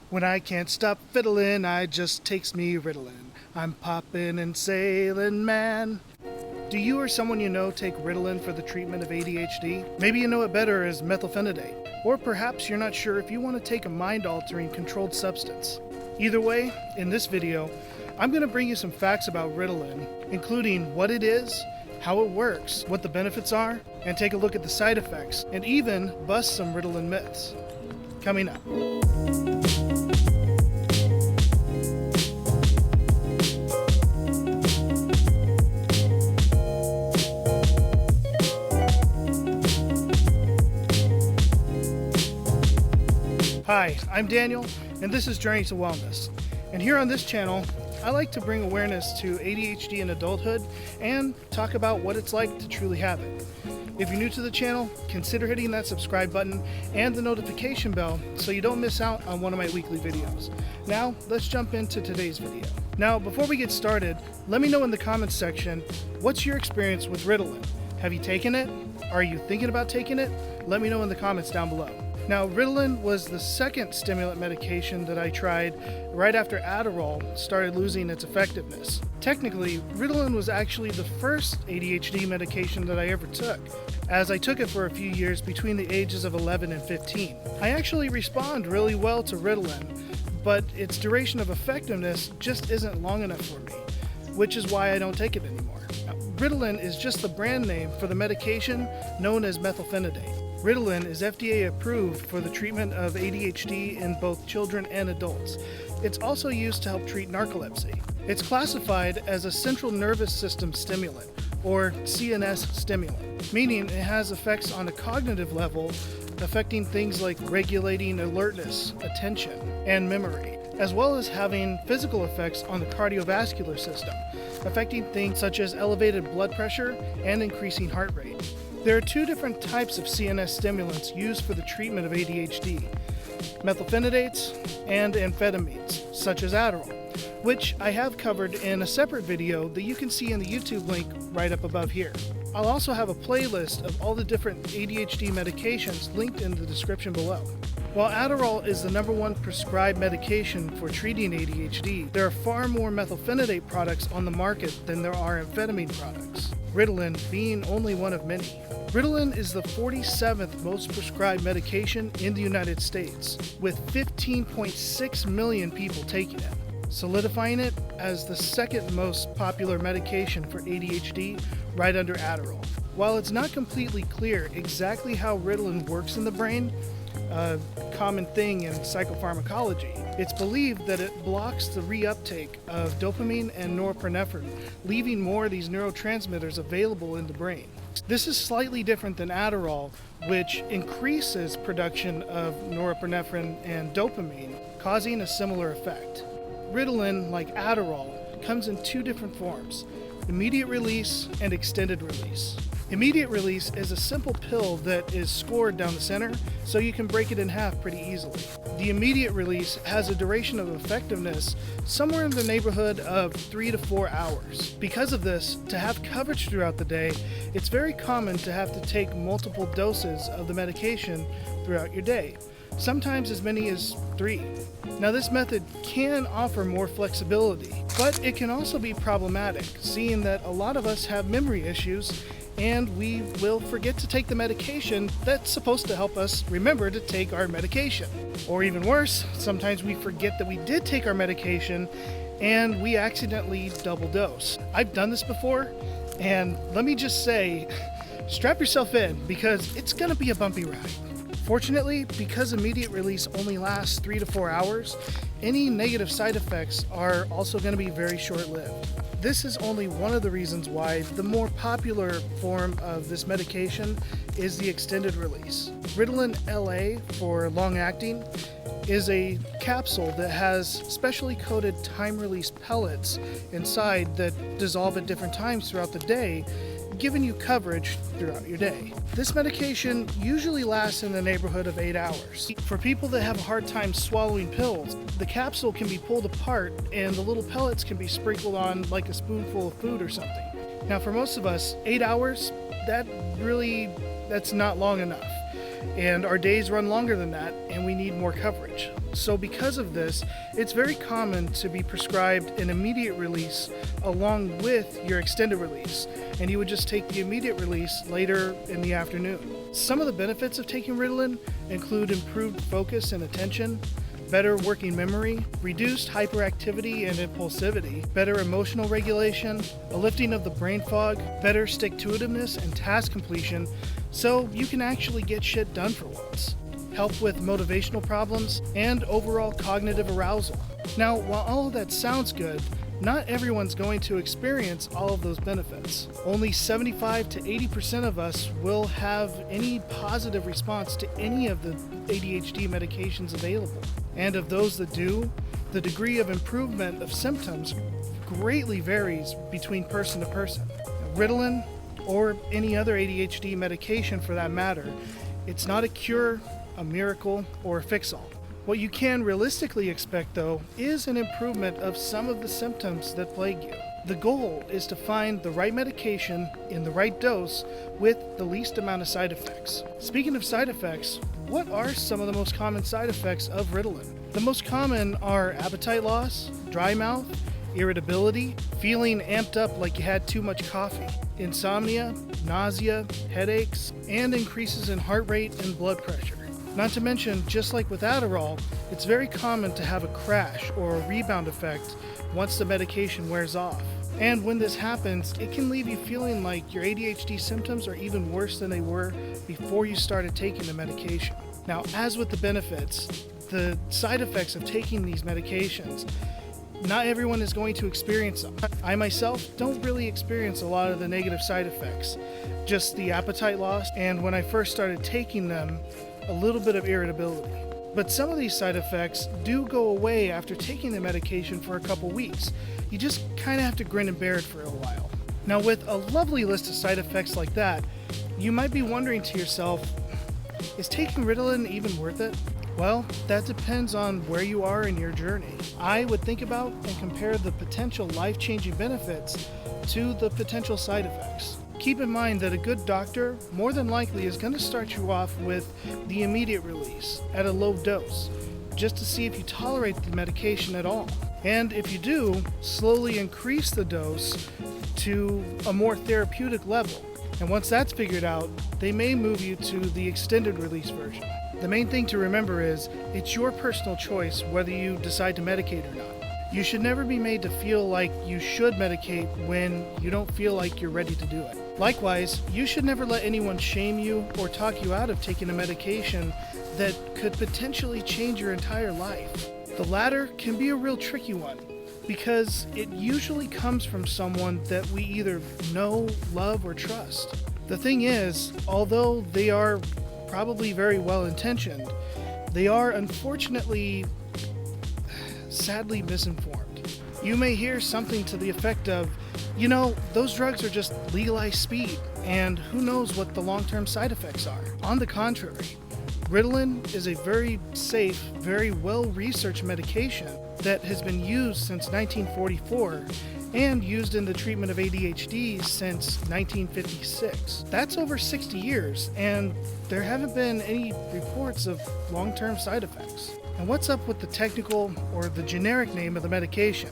When I can't stop fiddling, I just takes me Ritalin. I'm poppin' and sailin', man. Do you or someone you know take Ritalin for the treatment of ADHD? Maybe you know it better as methylphenidate. Or perhaps you're not sure if you want to take a mind-altering controlled substance. Either way, in this video, I'm going to bring you some facts about Ritalin, including what it is, how it works, what the benefits are, and take a look at the side effects, and even bust some Ritalin myths. Coming up. Hi, I'm Daniel, and this is Journey to Wellness. And here on this channel, I like to bring awareness to ADHD in adulthood and talk about what it's like to truly have it. If you're new to the channel, consider hitting that subscribe button and the notification bell so you don't miss out on one of my weekly videos. Now, let's jump into today's video. Now, before we get started, let me know in the comments section, what's your experience with Ritalin? Have you taken it? Are you thinking about taking it? Let me know in the comments down below. Now, Ritalin was the second stimulant medication that I tried right after Adderall started losing its effectiveness. Technically, Ritalin was actually the first ADHD medication that I ever took, as I took it for a few years between the ages of 11 and 15. I actually respond really well to Ritalin, but its duration of effectiveness just isn't long enough for me, which is why I don't take it anymore. Now, Ritalin is just the brand name for the medication known as methylphenidate. Ritalin is FDA approved for the treatment of ADHD in both children and adults. It's also used to help treat narcolepsy. It's classified as a central nervous system stimulant, or CNS stimulant, meaning it has effects on a cognitive level, affecting things like regulating alertness, attention, and memory, as well as having physical effects on the cardiovascular system, affecting things such as elevated blood pressure and increasing heart rate. There are two different types of CNS stimulants used for the treatment of ADHD, methylphenidates and amphetamines, such as Adderall, which I have covered in a separate video that you can see in the YouTube link right up above here. I'll also have a playlist of all the different ADHD medications linked in the description below. While Adderall is the #1 prescribed medication for treating ADHD, there are far more methylphenidate products on the market than there are amphetamine products, Ritalin being only one of many. Ritalin is the 47th most prescribed medication in the United States, with 15.6 million people taking it, solidifying it as the second most popular medication for ADHD, right under Adderall. While it's not completely clear exactly how Ritalin works in the brain, a common thing in psychopharmacology, it's believed that it blocks the reuptake of dopamine and norepinephrine, leaving more of these neurotransmitters available in the brain. This is slightly different than Adderall, which increases production of norepinephrine and dopamine, causing a similar effect. Ritalin, like Adderall, comes in two different forms: immediate release and extended release. Immediate release is a simple pill that is scored down the center, so you can break it in half pretty easily. The immediate release has a duration of effectiveness somewhere in the neighborhood of 3 to 4 hours. Because of this, to have coverage throughout the day, it's very common to have to take multiple doses of the medication throughout your day, sometimes as many as 3. Now, this method can offer more flexibility, but it can also be problematic, seeing that a lot of us have memory issues and we will forget to take the medication that's supposed to help us remember to take our medication. Or even worse, sometimes we forget that we did take our medication and we accidentally double dose. I've done this before, and let me just say, strap yourself in because it's gonna be a bumpy ride. Fortunately, because immediate release only lasts 3 to 4 hours, any negative side effects are also going to be very short-lived. This is only one of the reasons why the more popular form of this medication is the extended release. Ritalin LA, for long-acting, is a capsule that has specially coated time-release pellets inside that dissolve at different times throughout the day, giving you coverage throughout your day. This medication usually lasts in the neighborhood of 8 hours. For people that have a hard time swallowing pills, the capsule can be pulled apart and the little pellets can be sprinkled on like a spoonful of food or something. Now, for most of us, 8 hours, that's not long enough. and our days run longer than that, and we need more coverage. So because of this, it's very common to be prescribed an immediate release along with your extended release, and you would just take the immediate release later in the afternoon. Some of the benefits of taking Ritalin include improved focus and attention, better working memory, reduced hyperactivity and impulsivity, better emotional regulation, a lifting of the brain fog, better stick-to-itiveness and task completion, so you can actually get shit done for once, help with motivational problems, and overall cognitive arousal. Now, while all of that sounds good, not everyone's going to experience all of those benefits. Only 75 to 80% of us will have any positive response to any of the ADHD medications available. And of those that do, the degree of improvement of symptoms greatly varies between person to person. Ritalin, or any other ADHD medication for that matter, it's not a cure, a miracle, or a fix-all. What you can realistically expect, though, is an improvement of some of the symptoms that plague you. The goal is to find the right medication in the right dose with the least amount of side effects. Speaking of side effects, what are some of the most common side effects of Ritalin? The most common are appetite loss, dry mouth, irritability, feeling amped up like you had too much coffee, insomnia, nausea, headaches, and increases in heart rate and blood pressure. Not to mention, just like with Adderall, it's very common to have a crash or a rebound effect once the medication wears off. And when this happens, it can leave you feeling like your ADHD symptoms are even worse than they were before you started taking the medication. Now, as with the benefits, the side effects of taking these medications, not everyone is going to experience them. I myself don't really experience a lot of the negative side effects, just the appetite loss, and when I first started taking them, a little bit of irritability. But some of these side effects do go away after taking the medication for a couple weeks. You just kind of have to grin and bear it for a while. Now, with a lovely list of side effects like that, you might be wondering to yourself, is taking Ritalin even worth it? Well, that depends on where you are in your journey. I would think about and compare the potential life-changing benefits to the potential side effects. Keep in mind that a good doctor more than likely is going to start you off with the immediate release at a low dose, just to see if you tolerate the medication at all. And if you do, slowly increase the dose to a more therapeutic level. And once that's figured out, they may move you to the extended release version. The main thing to remember is it's your personal choice whether you decide to medicate or not. You should never be made to feel like you should medicate when you don't feel like you're ready to do it. Likewise, you should never let anyone shame you or talk you out of taking a medication that could potentially change your entire life. The latter can be a real tricky one because it usually comes from someone that we either know, love, or trust. The thing is, although they are probably very well intentioned, they are unfortunately sadly misinformed. You may hear something to the effect of, you know, those drugs are just legalized speed, and who knows what the long-term side effects are. On the contrary, Ritalin is a very safe, very well-researched medication that has been used since 1944 and used in the treatment of ADHD since 1956. That's over 60 years, and there haven't been any reports of long-term side effects. And what's up with the technical or the generic name of the medication?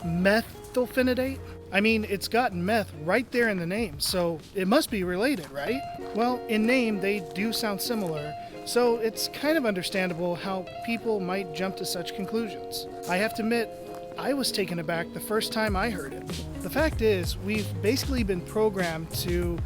Methylphenidate? I mean, it's got meth right there in the name, so it must be related, right? Well, in name, they do sound similar, so it's kind of understandable how people might jump to such conclusions. I have to admit, I was taken aback the first time I heard it. The fact is, we've basically been programmed to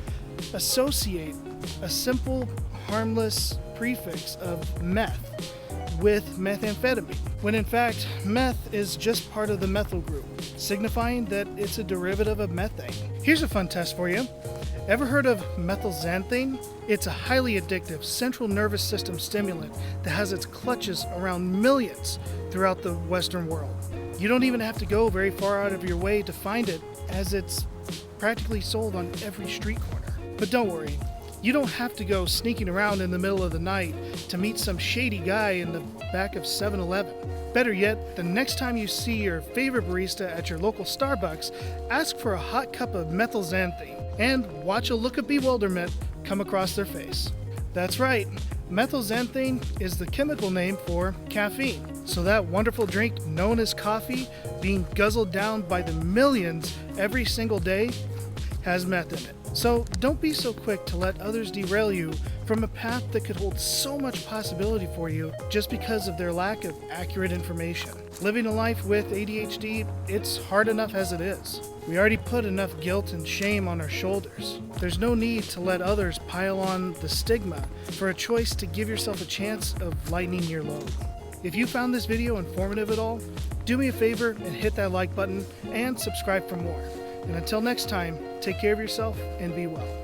associate a simple, harmless prefix of meth with methamphetamine, when in fact, meth is just part of the methyl group, signifying that it's a derivative of methane. Here's a fun test for you. Ever heard of methylxanthine? It's a highly addictive central nervous system stimulant that has its clutches around millions throughout the Western world. You don't even have to go very far out of your way to find it, as it's practically sold on every street corner. But don't worry, you don't have to go sneaking around in the middle of the night to meet some shady guy in the back of 7-Eleven. Better yet, the next time you see your favorite barista at your local Starbucks, ask for a hot cup of methylxanthine and watch a look of bewilderment come across their face. That's right. Methylxanthine is the chemical name for caffeine. So that wonderful drink known as coffee, being guzzled down by the millions every single day, has meth in it. So don't be so quick to let others derail you from a path that could hold so much possibility for you just because of their lack of accurate information. Living a life with ADHD, it's hard enough as it is. We already put enough guilt and shame on our shoulders. There's no need to let others pile on the stigma for a choice to give yourself a chance of lightening your load. If you found this video informative at all, do me a favor and hit that like button and subscribe for more. And until next time, take care of yourself and be well.